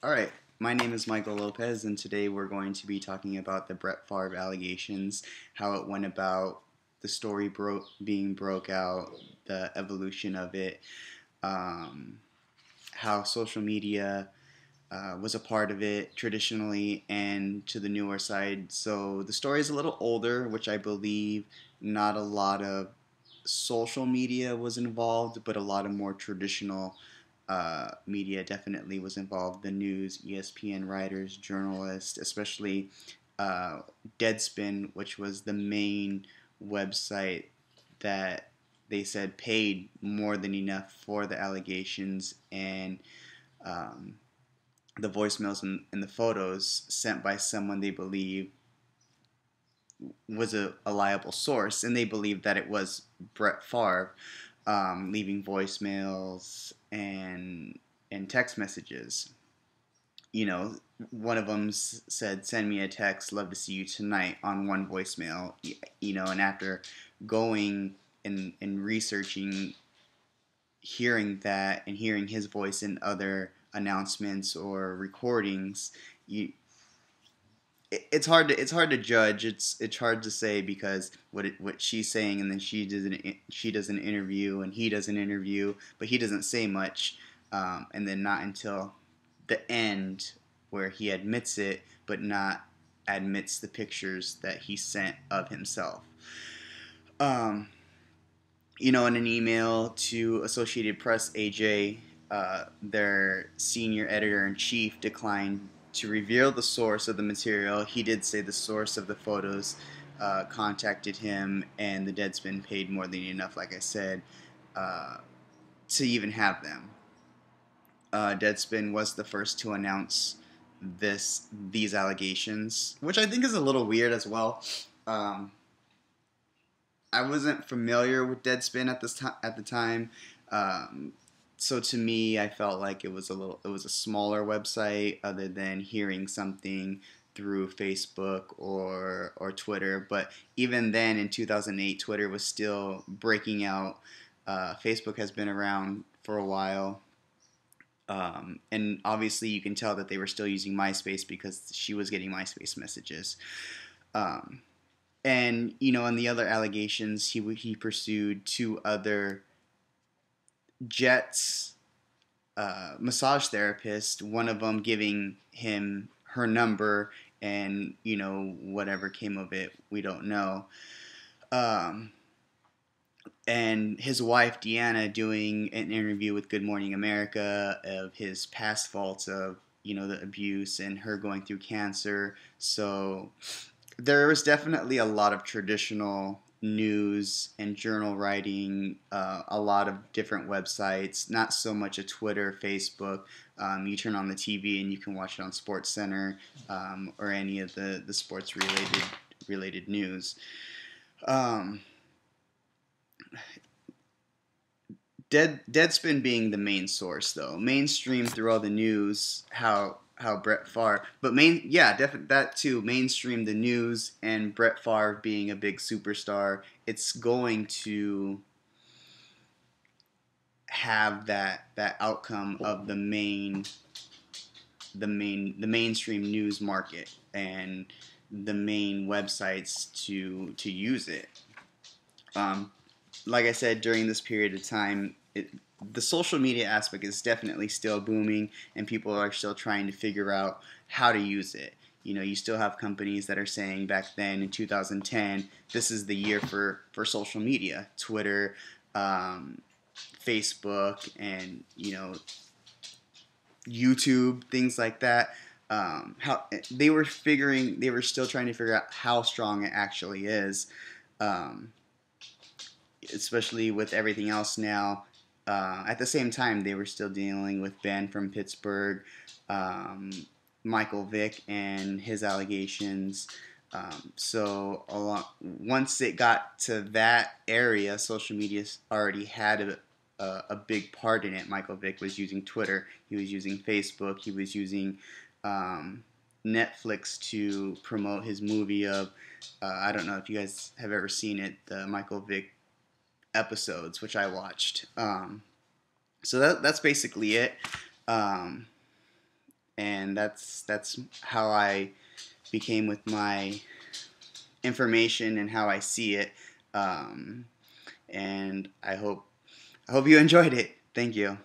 All right, my name is Michael Lopez, and today we're going to be talking about the Brett Favre allegations, how it went about, the story being broke out, the evolution of it, um, how social media was a part of it traditionally and to the newer side. So the story is a little older, which I believe not a lot of social media was involved, but a lot of more traditional media definitely was involved. The news, ESPN writers, journalists, especially uh, Deadspin, which was the main website that they said paid more than enough for the allegations and um, the voicemails and the photos sent by someone they believe was a liable source, and they believed that it was Brett Favre, leaving voicemails and text messages. You know, one of them said, "Send me a text. Love to see you tonight." On one voicemail, and after going and researching, hearing that and hearing his voice in other announcements or recordings, you it's hard to judge. It's hard to say because what she's saying, and then she does an interview and he does an interview, but he doesn't say much, and then not until the end where he admits it, but not admits the pictures that he sent of himself. Um, in an email to Associated Press, AJ, their senior editor in chief, declined to reveal the source of the material. He did say the source of the photos contacted him, and the Deadspin paid more than enough, like I said, uh, to even have them. Deadspin was the first to announce these allegations, which I think is a little weird as well. Um, I wasn't familiar with Deadspin at the time. Um, so to me, I felt like it was a smaller website other than hearing something through Facebook or Twitter. But even then, in 2008, Twitter was still breaking out. Facebook has been around for a while. And obviously, you can tell that they were still using MySpace because she was getting MySpace messages. Um, and in the other allegations, he pursued two other Jets massage therapists. One of them giving him her number, and whatever came of it, we don't know. Um, and his wife Deanna doing an interview with Good Morning America of his past faults of the abuse and her going through cancer. So there was definitely a lot of traditional news and journal writing, a lot of different websites, not so much a Twitter, Facebook. You turn on the TV and you can watch it on Sports Center, or any of the sports related news. Um, Deadspin being the main source, though, mainstream through all the news, how Brett Favre, but yeah, definitely that too, mainstream the news and Brett Favre being a big superstar, it's going to have that outcome of the mainstream news market and the main websites to use it. Um, like I said, during this period of time, the social media aspect is definitely still booming, and people are still trying to figure out how to use it. You still have companies that are saying back then in 2010, this is the year for social media, Twitter, um, Facebook, and YouTube, things like that. How they were still trying to figure out how strong it actually is. Um, Especially with everything else now. At the same time, they were still dealing with Ben from Pittsburgh, um, Michael Vick, and his allegations. Once it got to that area, social media already had a big part in it. Michael Vick was using Twitter, he was using Facebook, he was using um, Netflix to promote his movie of. I don't know if you guys have ever seen it, the Michael Vick episodes, which I watched. So that's basically it. Um, and that's how I became with my information and how I see it. Um, and I hope you enjoyed it. Thank you.